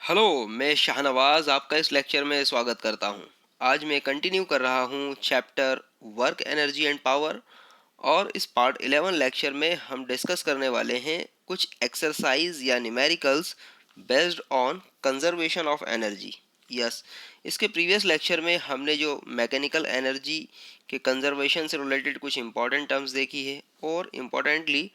Hello, मैं शाहनवाज आपका इस लेक्चर में स्वागत करता हूं। आज मैं कंटिन्यू कर रहा हूं chapter work energy and power. और इस पार्ट 11 लेक्चर में हम डिस्कस करने वाले हैं कुछ एक्सरसाइज या numericals based on conservation of energy. Yes, इसके प्रीवियस लेक्चर में हमने जो मैकेनिकल एनर्जी के कंजर्वेशन से रिलेटेड कुछ इंपॉर्टेंट टर्म्स देखी है और इम्पोर्टेंटली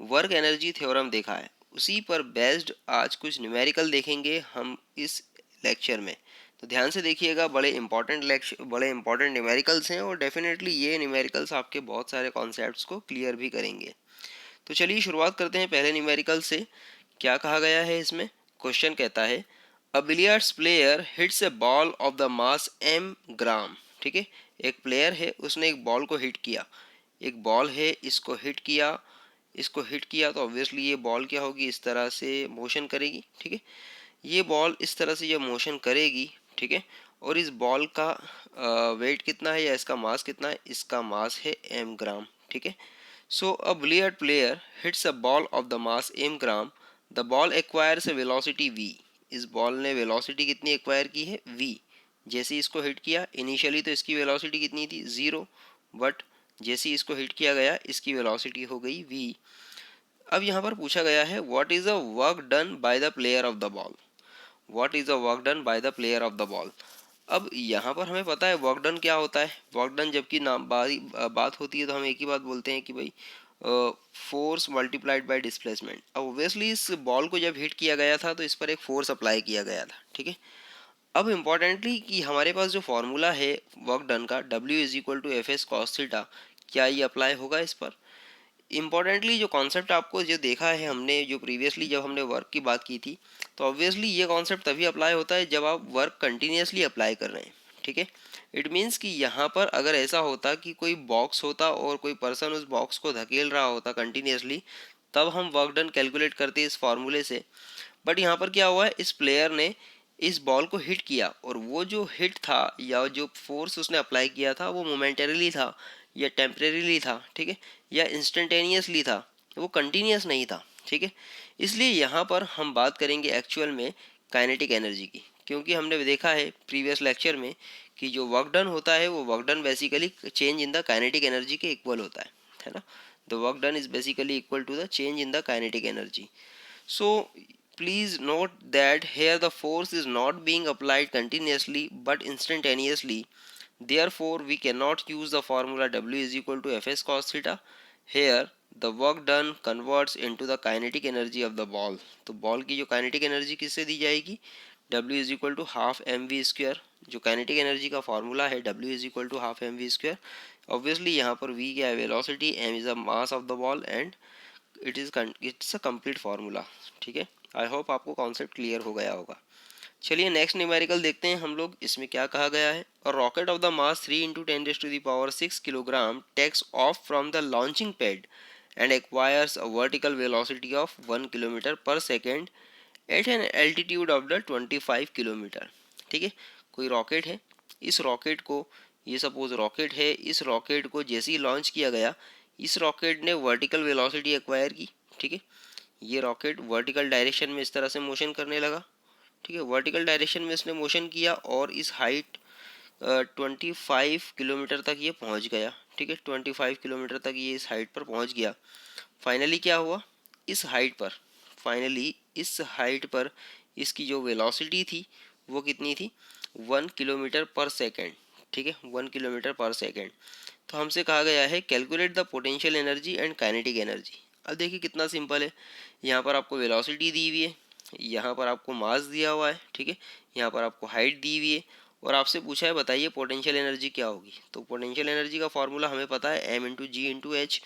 वर्क एनर्जी थ्योरम देखा है। उसी पर बेस्ड आज कुछ न्यूमेरिकल देखेंगे हम इस लेक्चर में। तो ध्यान से देखिएगा, बड़े इंपॉर्टेंट न्यूमेरिकल्स हैं और डेफिनेटली ये न्यूमेरिकल्स आपके बहुत सारे कॉन्सेप्ट्स को क्लियर भी करेंगे। तो चलिए शुरुआत करते हैं पहले न्यूमेरिकल से। क्या कहा गया है इसमें? क्वेश्चन कहता है a billiards player hits a ball of the mass m gram. ठीक है, एक प्लेयर है, उसने एक बॉल को हिट किया। एक बॉल है, इसको हिट किया तो ऑब्वियसली ये बॉल क्या होगी, इस तरह से मोशन करेगी। ठीक है, ये बॉल इस तरह से जब मोशन करेगी, ठीक है, और इस बॉल का वेट कितना है या इसका मास कितना है? इसका मास है m ग्राम। ठीक है, so a billiard player hits a ball of the mass m gram. The ball acquires a velocity v। इस बॉल ने वेलोसिटी कितनी एक्वायर की है? v। जैसे ही इसको हिट किया, इनिशियली तो इसकी वेलोसिटी कितनी थी? 0, बट जैसे ही इसको हिट किया गया इसकी वेलोसिटी हो गई v। अब यहाँ पर पूछा गया है what is the work done by the player of the ball. What is the work done by the player of the ball. अब यहाँ पर हमें पता है वर्क डन क्या होता है। वर्क डन जबकि नाम बात होती है तो हम एक ही बात बोलते हैं कि भाई फोर्स मल्टीप्लाइड बाय डिस्प्लेसमेंट। अब ओब्वियसली इस बॉल को जब हिट किया गया था तो इस पर एक फोर्स अप्लाई किया गया था। ठीक है, अब इम्पॉर्टेंटली कि हमारे पास जो फॉर्मूला है वर्क डन का, W is equal to F S cos theta, क्या ये अप्लाई होगा इस पर? इम्पोर्टेंटली जो कॉन्सेप्ट आपको जो देखा है हमने, जो प्रीवियसली जब हमने वर्क की बात की थी, तो ऑब्वियसली ये कॉन्सेप्ट तभी अप्लाई होता है जब आप वर्क कंटिन्यूसली अप्लाई कर रहे हैं। ठीक है, इट मीन्स कि यहाँ पर अगर ऐसा होता कि कोई बॉक्स होता और कोई पर्सन उस बॉक्स को धकेल रहा होता कंटिन्यूसली, तब हम वर्क डन कैलकुलेट करते इस फॉर्मूले से। बट यहाँ पर क्या हुआ है, इस प्लेयर ने इस बॉल को हिट किया और वो जो हिट था या जो फोर्स उसने अप्लाई किया था वो मोमेंटरीली था या टेम्परेरीली था। ठीक है, या इंस्टेंटेनियसली था, वो कंटिन्यूस नहीं था। ठीक है, इसलिए यहाँ पर हम बात करेंगे एक्चुअल में काइनेटिक एनर्जी की, क्योंकि हमने देखा है प्रीवियस लेक्चर में कि जो वर्क डन होता है वो work done basically change in the kinetic energy के इक्वल होता है ना। The work done is basically equal to the change in the kinetic energy. So please note that here the force is not being applied continuously but instantaneously. Therefore, we cannot use the formula W is equal to Fs cos theta. Here the work done converts into the kinetic energy of the ball. तो ball की जो kinetic energy किससे दी जाएगी? W is equal to half mv square. जो kinetic energy का formula है W is equal to half mv square. Obviously यहाँ पर v क्या है? Velocity, m is the mass of the ball and it's a complete formula. ठीक है, I hope आपको कॉन्सेप्ट क्लियर हो गया होगा। चलिए नेक्स्ट न्यूमेरिकल देखते हैं हम लोग। इसमें क्या कहा गया है? और rocket of the mass 3 into 10 to the power 6 kilogram takes off from the launching pad and acquires a vertical velocity of 1 kilometre per second at an altitude of the 25 kilometre. ठीक है, कोई रॉकेट है, इस rocket को, ये suppose rocket है, इस rocket को जैसे ही लॉन्च किया गया, इस रॉकेट ने वर्टिकल वेलोसिटी एक्वायर की। ठीक है, ये रॉकेट वर्टिकल डायरेक्शन में इस तरह से मोशन करने लगा। ठीक है, वर्टिकल डायरेक्शन में इसने मोशन किया और इस हाइट 25 किलोमीटर तक ये पहुंच गया। ठीक है, 25 किलोमीटर तक ये इस हाइट पर पहुंच गया। फाइनली क्या हुआ, इस हाइट पर, फाइनली इस हाइट पर इसकी जो वेलोसिटी थी वो कितनी थी? 1 किलोमीटर पर सेकेंड। ठीक है, 1 किलोमीटर पर सेकेंड। तो हमसे कहा गया है calculate the potential energy and kinetic energy. अब देखिए कितना सिंपल है। यहाँ पर आपको वेलोसिटी दी हुई है, यहाँ पर आपको मास दिया हुआ है। ठीक है, यहाँ पर आपको हाइट दी हुई है और आपसे पूछा है बताइए पोटेंशियल एनर्जी क्या होगी। तो पोटेंशियल एनर्जी का फॉर्मूला हमें पता है, m इंटू जी इंटू एच।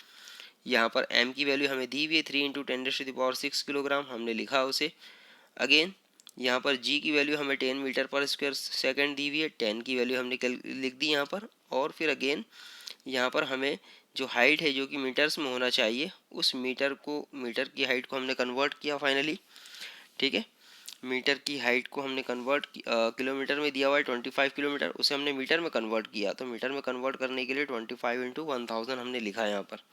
यहाँ पर m की वैल्यू हमें दी हुई है 3 into 10 to the power 6 kilogram, हमने लिखा उसे। अगेन यहाँ पर g की वैल्यू हमें 10 मीटर पर स्क्वायर सेकेंड दी हुई है, 10 की वैल्यू हमने लिख दी यहाँ पर। और फिर अगेन यहाँ पर हमें जो हाइट है जो कि मीटर्स में होना चाहिए, उस मीटर की हाइट को हमने कन्वर्ट किया फाइनली। ठीक है, मीटर की हाइट को हमने किलोमीटर में दिया हुआ है 25 किलोमीटर, उसे हमने मीटर में कन्वर्ट किया। तो मीटर में कन्वर्ट करने के लिए 25 इंटू 1000 हमने लिखा है यहाँ पर।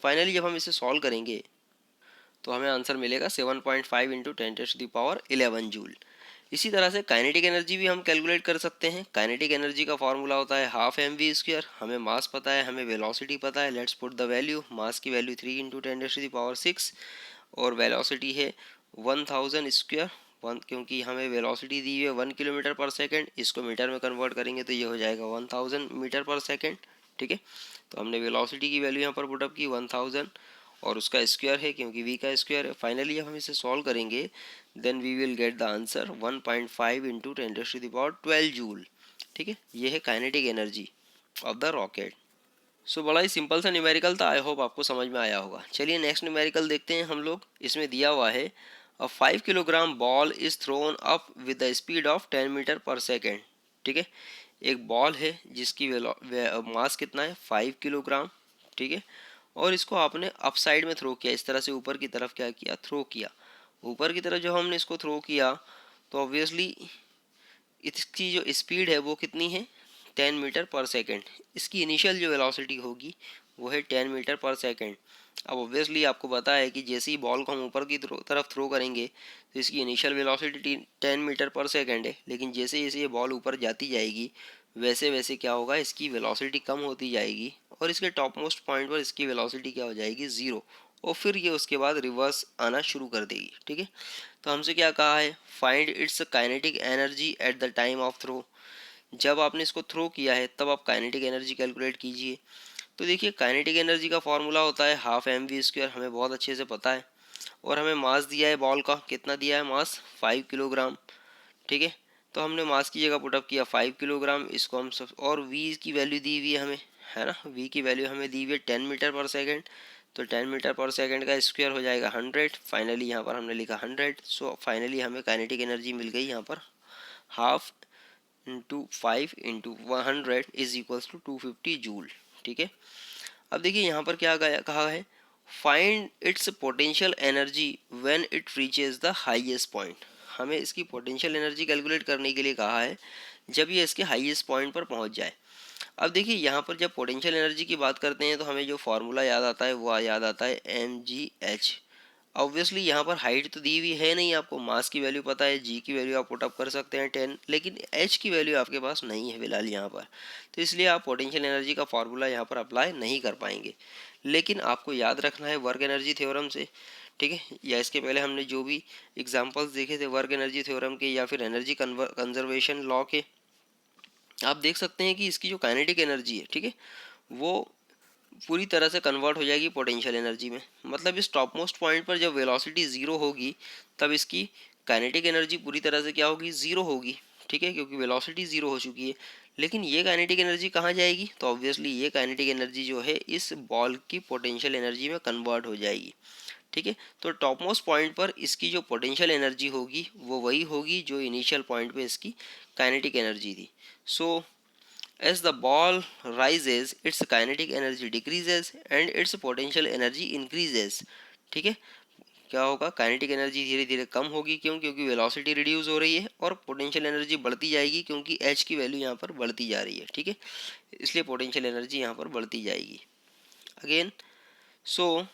फाइनली जब हम इसे सॉल्व करेंगे तो हमें आंसर मिलेगा 7.5 into 10 to the power 11 joule. इसी तरह से काइनेटिक एनर्जी भी हम कैलकुलेट कर सकते हैं। काइनेटिक एनर्जी का फॉर्मूला होता है हाफ एम वी स्क्वायर। हमें मास पता है, हमें वेलोसिटी पता है। Let's put the value. Mass की वैल्यू 3 × 10⁻⁶ और वेलोसिटी है 1000 स्क्वायर। वन, क्योंकि हमें वेलोसिटी दी हुई है 1 किलोमीटर पर सेकेंड, इसको मीटर में कन्वर्ट करेंगे तो ये हो जाएगा 1000 मीटर पर सेकेंड। ठीक है, तो हमने वेलोसिटी की वैल्यू यहाँ पर पुटअप की 1000 और उसका स्क्वायर है क्योंकि v का स्क्वायर है। फाइनली जब हम इसे सॉल्व करेंगे then we will get the answer 1.5 × 10⁻12 joule. ठीक है, ये है kinetic energy of the rocket. So बड़ा ही सिंपल सा न्यूमेरिकल था, आई होप आपको समझ में आया होगा। चलिए नेक्स्ट न्यूमेरिकल देखते हैं हम लोग। इसमें दिया हुआ है a 5 kilogram ball is thrown up with the speed of 10 metre per second. ठीक है, एक बॉल है जिसकी मास कितना है 5 किलोग्राम। ठीक है, और इसको आपने अप साइड में थ्रो किया, इस तरह से ऊपर की तरफ क्या किया, थ्रो किया। ऊपर की तरफ जब हमने इसको थ्रो किया तो ऑब्वियसली इसकी जो स्पीड है वो कितनी है 10 मीटर पर सेकेंड। इसकी इनिशियल जो वेलोसिटी होगी वो है 10 मीटर पर सेकेंड। अब ऑब्वियसली आपको पता है कि जैसे ही बॉल को हम ऊपर की तरफ थ्रो करेंगे तो इसकी initial velocity 10 metre per second है, लेकिन जैसे जैसे ये बॉल ऊपर जाती जाएगी वैसे वैसे क्या होगा, इसकी वेलोसिटी कम होती जाएगी और इसके टॉप मोस्ट पॉइंट पर इसकी वेलोसिटी क्या हो जाएगी, ज़ीरो। और फिर ये उसके बाद रिवर्स आना शुरू कर देगी। ठीक है, तो हमसे क्या कहा है, find its kinetic energy at the time of throw. जब आपने इसको थ्रो किया है तब आप काइनेटिक एनर्जी कैलकुलेट कीजिए। तो देखिए काइनेटिक एनर्जी का फॉर्मूला होता है हाफ एम वी स्क्वायर, हमें बहुत अच्छे से पता है। और हमें मास दिया है बॉल का, कितना दिया है मास 5 किलोग्राम। ठीक है, तो हमने मास की जगह पुटअप किया 5 किलोग्राम, इसको हम सब, और वी की वैल्यू दी हुई है हमें, है ना, वी की वैल्यू हमें दी हुई है 10 मीटर पर सेकेंड। तो 10 मीटर पर सेकेंड का स्क्वायर हो जाएगा 100। फाइनली यहाँ पर हमने लिखा 100। सो फाइनली हमें काइनेटिक एनर्जी मिल गई यहाँ पर half into 5 × 100 is equals to 250 joule. ठीक है, अब देखिए यहाँ पर क्या कहा है, find its potential energy when it reaches the highest point. हमें इसकी पोटेंशियल एनर्जी कैलकुलेट करने के लिए कहा है जब ये इसके हाईएस्ट पॉइंट पर पहुंच जाए। अब देखिए यहाँ पर जब पोटेंशियल एनर्जी की बात करते हैं तो हमें जो फॉर्मूला याद आता है वो याद आता है mgh। ऑब्वियसली यहाँ पर हाइट तो दी हुई है नहीं आपको, मास की वैल्यू पता है, जी की वैल्यू आप पुटअप कर सकते हैं 10, लेकिन एच की वैल्यू आपके पास नहीं है फिलहाल यहाँ पर। तो इसलिए आप पोटेंशियल एनर्जी का फॉर्मूला यहाँ पर अप्लाई नहीं कर पाएंगे। लेकिन आपको याद रखना है वर्क एनर्जी थ्योरम से। ठीक है, या इसके पहले हमने जो भी एग्जाम्पल्स देखे थे वर्क एनर्जी थ्योरम के या फिर एनर्जी कंजर्वेशन लॉ के, आप देख सकते हैं कि इसकी जो काइनेटिक एनर्जी है, ठीक है, वो पूरी तरह से कन्वर्ट हो जाएगी पोटेंशियल एनर्जी में। मतलब इस टॉप मोस्ट पॉइंट पर जब वेलोसिटी ज़ीरो होगी तब इसकी काइनेटिक एनर्जी पूरी तरह से क्या होगी, ज़ीरो होगी। ठीक है, क्योंकि वेलोसिटी ज़ीरो हो चुकी है। लेकिन ये काइनेटिक एनर्जी कहाँ जाएगी, तो ऑब्वियसली ये काइनेटिक एनर्जी जो है इस बॉल की पोटेंशियल एनर्जी में कन्वर्ट हो जाएगी। ठीक है, तो टॉप मोस्ट पॉइंट पर इसकी जो पोटेंशियल एनर्जी होगी वो वही होगी जो इनिशियल पॉइंट पे इसकी काइनेटिक एनर्जी थी। सो as the ball rises its kinetic energy decreases and its potential energy increases। ठीक है, क्या होगा, काइनेटिक एनर्जी धीरे धीरे कम होगी, क्यों, क्योंकि वेलोसिटी रिड्यूस हो रही है, और पोटेंशियल एनर्जी बढ़ती जाएगी क्योंकि एच की वैल्यू यहाँ पर बढ़ती जा रही है। ठीक है, इसलिए पोटेंशियल एनर्जी यहाँ पर बढ़ती जाएगी again. So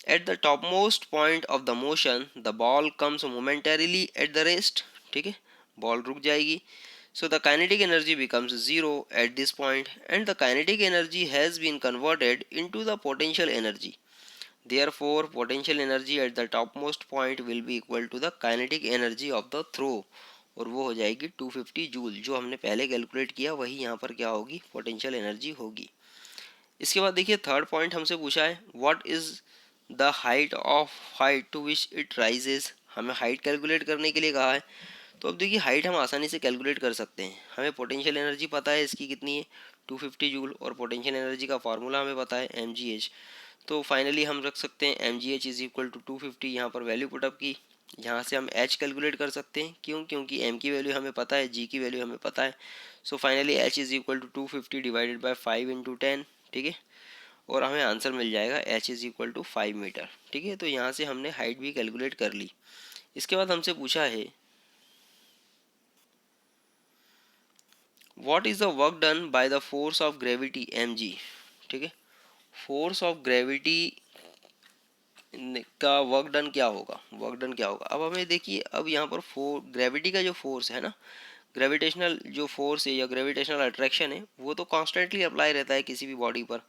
at the top most point of the motion the ball comes momentarily at the rest. ठीक है, बॉल रुक जाएगी। So the kinetic energy becomes zero at this point and the kinetic energy has been converted into the potential energy. Therefore, potential energy at the topmost point will be equal to the kinetic energy of the throw और वो हो जाएगी 250 joule. जो हमने पहले calculate किया वही यहाँ पर क्या होगी, पोटेंशियल एनर्जी होगी। इसके बाद देखिए थर्ड पॉइंट हमसे पूछा है what is the height to which it rises. हमें हाइट कैलकुलेट करने के लिए कहा है। तो अब देखिए हाइट हम आसानी से कैलकुलेट कर सकते हैं। हमें पोटेंशियल एनर्जी पता है इसकी कितनी है 250 जूल, और पोटेंशियल एनर्जी का फार्मूला हमें पता है mgh। तो फाइनली हम रख सकते हैं mgh इज इक्वल टू 250। यहाँ पर वैल्यू पुटअप की, यहाँ से हम h कैलकुलेट कर सकते हैं, क्यों, क्योंकि m की वैल्यू हमें पता है, g की वैल्यू हमें पता है। So finally h is equal to 250 divided by 5 × 10। ठीक है, और हमें आंसर मिल जाएगा h is equal to 5 metre. ठीक है, तो यहाँ से हमने हाइट भी कैलकुलेट कर ली। इसके बाद हमसे पूछा है what is the work done by the force of gravity mg। ठीक है, फोर्स ऑफ ग्रेविटी का वर्क डन क्या होगा, वर्क डन क्या होगा। अब हमें देखिए, अब यहाँ पर ग्रेविटी का जो फोर्स है ना, ग्रेविटेशनल जो फोर्स है या ग्रेविटेशनल अट्रैक्शन है, वो तो कॉन्स्टेंटली अप्लाई रहता है किसी भी बॉडी पर।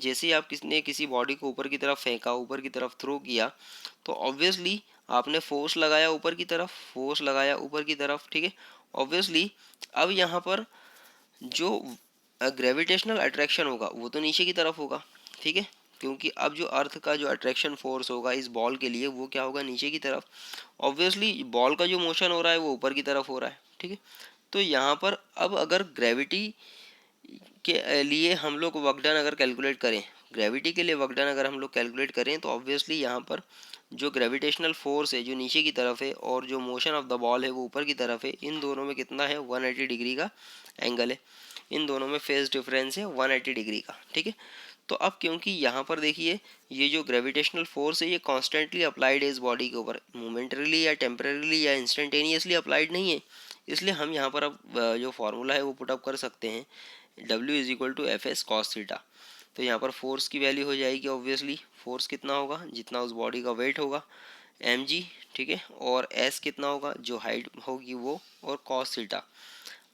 जैसे ही आप किसने किसी बॉडी को ऊपर की तरफ फेंका, ऊपर की तरफ थ्रो किया, तो ऑब्वियसली आपने फोर्स लगाया ऊपर की तरफ, फोर्स लगाया ऊपर की तरफ, ठीक है। ऑब्वियसली अब यहाँ पर जो ग्रेविटेशनल अट्रैक्शन होगा वो तो नीचे की तरफ होगा, ठीक है, क्योंकि अब जो अर्थ का जो अट्रैक्शन फोर्स होगा इस बॉल के लिए वो क्या होगा, नीचे की तरफ। ऑब्वियसली बॉल का जो मोशन हो रहा है वो ऊपर की तरफ हो रहा है, ठीक है। तो यहाँ पर अब अगर ग्रेविटी के लिए हम लोग वर्क डन अगर कैलकुलेट करें, ग्रेविटी के लिए वर्क डन अगर हम लोग कैलकुलेट करें, तो ऑब्वियसली यहाँ पर जो ग्रेविटेशनल फोर्स है जो नीचे की तरफ है और जो मोशन ऑफ द बॉल है वो ऊपर की तरफ है, इन दोनों में कितना है, 180 डिग्री का एंगल है। इन दोनों में फेज डिफरेंस है 180 डिग्री का, ठीक है। तो अब क्योंकि यहाँ पर देखिए, ये जो ग्रेविटेशनल फोर्स है ये कॉन्स्टेंटली अप्लाइड है इस बॉडी के ऊपर, मोमेंटरीली या टेम्परेरीली या इंस्टेंटेनियसली अप्लाइड नहीं है, इसलिए हम यहाँ पर अब जो फार्मूला है वो पुटअप कर सकते हैं, W is equal to F S cos theta. तो यहाँ पर फोर्स की वैल्यू हो जाएगी, ऑब्वियसली फोर्स कितना होगा, जितना उस बॉडी का वेट होगा, mg, ठीक है, और s कितना होगा, जो हाइट होगी वो, और कॉस थीटा।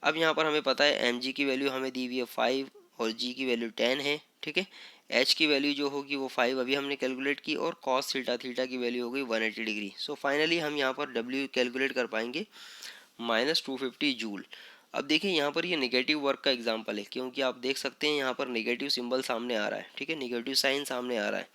अब यहाँ पर हमें पता है mg की वैल्यू हमें दी हुई है 5 और g की वैल्यू 10 है, ठीक है। h की वैल्यू जो होगी वो 5 अभी हमने कैलकुलेट की, और cos थीटा, थीटा की वैल्यू हो गई 180 डिग्री। सो फाइनली हम यहाँ पर w कैलकुलेट कर पाएंगे -250 जूल। अब देखिए यहाँ पर ये नेगेटिव वर्क का एग्जांपल है, क्योंकि आप देख सकते हैं यहाँ पर नेगेटिव सिंबल सामने आ रहा है, ठीक है, नेगेटिव साइन सामने आ रहा है।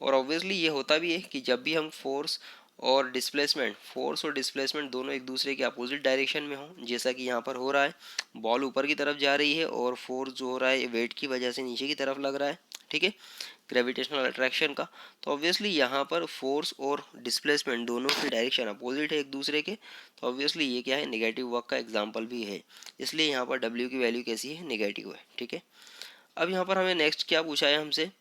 और ऑब्वियसली ये होता भी है कि जब भी हम फोर्स और डिस्प्लेसमेंट दोनों एक दूसरे के अपोजिट डायरेक्शन में हो, जैसा कि यहाँ पर हो रहा है, बॉल ऊपर की तरफ जा रही है और फोर्स जो हो रहा है वेट की वजह से नीचे की तरफ लग रहा है, ठीक है, ग्रेविटेशनल अट्रैक्शन का। तो ऑब्वियसली यहाँ पर फोर्स और डिस्प्लेसमेंट दोनों की डायरेक्शन अपोजिट है एक दूसरे के, तो ऑब्वियसली ये क्या है, नेगेटिव वर्क का एग्जांपल भी है, इसलिए यहाँ पर W की वैल्यू कैसी है, नेगेटिव है, ठीक है। अब यहाँ पर हमें नेक्स्ट क्या पूछा है हमसे,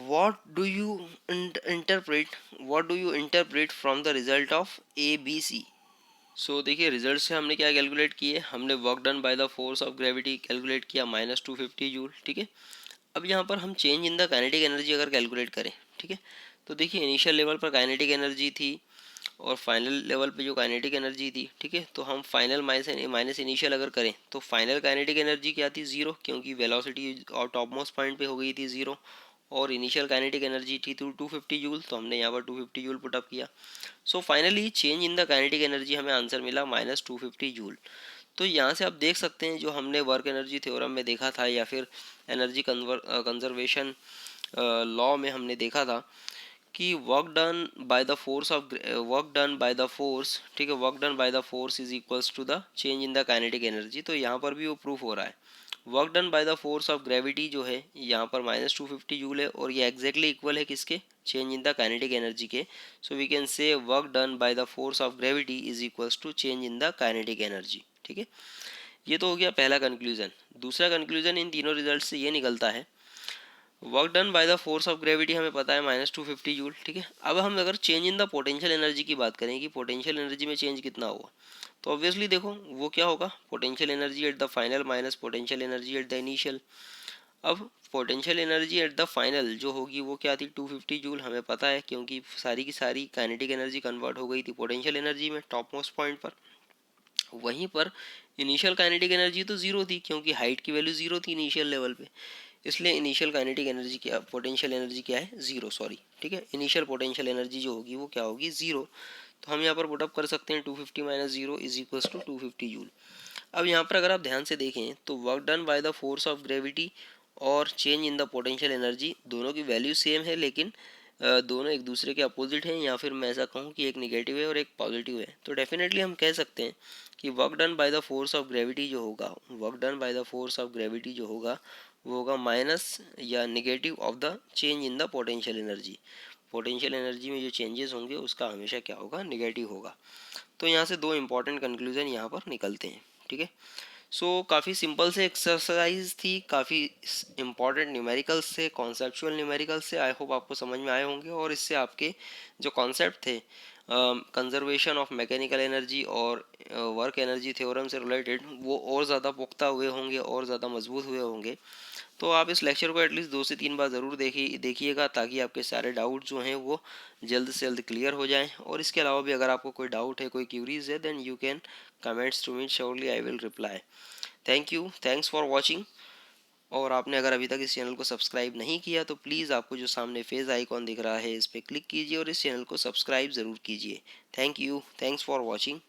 what do you interpret from the result of ABC। सो देखिए, रिजल्ट से हमने क्या कैलकुलेट किए, हमने work done by the force of gravity calculate किया -250 जूल, ठीक है। अब यहाँ पर हम change in the kinetic energy अगर कैलकुलेट करें, ठीक है, तो देखिए इनिशियल लेवल पर काइनेटिक एनर्जी थी और फाइनल लेवल पे जो काइनेटिक एनर्जी थी, ठीक है, तो हम फाइनल माइनस इनिशियल अगर करें तो फाइनल काइनेटिक एनर्जी क्या थी, जीरो, क्योंकि वेलोसिटी और टॉप मोस्ट पॉइंट पे हो गई थी जीरो, और इनिशियल काइनेटिक एनर्जी थी 250 जूल, तो हमने यहाँ पर 250 जूल पुटअप किया। So finally change in the kinetic energy हमें आंसर मिला -250 जूल। तो यहाँ से आप देख सकते हैं जो हमने वर्क एनर्जी थ्योरम में देखा था या फिर एनर्जी कंजर्वेशन लॉ में हमने देखा था कि work done by the force, ठीक है, work done by the force is equals to the change in the kinetic energy. तो यहाँ पर भी वो प्रूफ हो रहा है, work done by the force of gravity जो है यहाँ पर -250 जूल है, और ये एग्जैक्टली इक्वल है किसके, change in the kinetic energy के। So we can say work done by the force of gravity is equals to change in the kinetic energy, ठीक है। ये तो हो गया पहला कंक्लूजन। दूसरा कंक्लूजन इन तीनों रिजल्ट से ये निकलता है, work done by the force of gravity हमें पता है -250 जूल, ठीक है। अब हम अगर change in the potential energy की बात करें कि पोटेंशियल एनर्जी में चेंज कितना हुआ, तो ऑब्वियसली देखो वो क्या होगा, potential energy at the final minus potential energy at the initial. अब potential energy at the final जो होगी वो क्या थी, 250 जूल, हमें पता है क्योंकि सारी की सारी काइनेटिक एनर्जी कन्वर्ट हो गई थी पोटेंशियल एनर्जी में टॉप मोस्ट पॉइंट पर। वहीं पर इनिशियल काइनेटिक एनर्जी तो जीरो थी, क्योंकि हाइट की वैल्यू जीरो थी इनिशियल लेवल पे, इसलिए इनिशियल काइनेटिक एनर्जी क्या, पोटेंशियल एनर्जी क्या है, जीरो, सॉरी, ठीक है, इनिशियल पोटेंशियल एनर्जी जो होगी वो क्या होगी, जीरो। तो हम यहाँ पर पुटअप कर सकते हैं 250 minus zero is equals to 250 joule. अब यहाँ पर अगर आप ध्यान से देखें तो work done by the force of gravity और change in the potential energy दोनों की वैल्यू सेम है, लेकिन दोनों एक दूसरे के अपोजिट हैं, या फिर मैं ऐसा कहूँ कि एक निगेटिव है और एक पॉजिटिव है। तो डेफिनेटली हम कह सकते हैं कि work done by the force of gravity जो होगा, work done by the force of gravity जो होगा वो होगा माइनस या negative of the change in the potential energy. Potential energy में जो चेंजेस होंगे उसका हमेशा क्या होगा, निगेटिव होगा। तो यहाँ से दो इंपॉर्टेंट कंक्लूजन यहाँ पर निकलते हैं, ठीक है। सो काफ़ी सिंपल से एक्सरसाइज थी, काफ़ी इंपॉर्टेंट न्यूमेरिकल्स से, कॉन्सेप्चुअल न्यूमेरिकल्स से, आई होप आपको समझ में आए होंगे, और इससे आपके जो कॉन्सेप्ट थे कंजर्वेशन ऑफ मैकेनिकल एनर्जी और वर्क एनर्जी थ्योरम से रिलेटेड वो और ज़्यादा पुख्ता हुए होंगे और ज़्यादा मजबूत हुए होंगे। तो आप इस लेक्चर को एटलीस्ट 2 से 3 बार ज़रूर देखिएगा, ताकि आपके सारे डाउट जो हैं वो जल्द से जल्द क्लियर हो जाएं। और इसके अलावा भी अगर आपको कोई डाउट है, कोई क्यूरीज है, then you can comments to me, surely I will reply. Thank you, thanks for watching. और आपने अगर अभी तक इस चैनल को सब्सक्राइब नहीं किया तो प्लीज़ आपको जो सामने फेस आइकॉन दिख रहा है इस पर क्लिक कीजिए और इस चैनल को सब्सक्राइब ज़रूर कीजिए। Thank you, thanks for watching.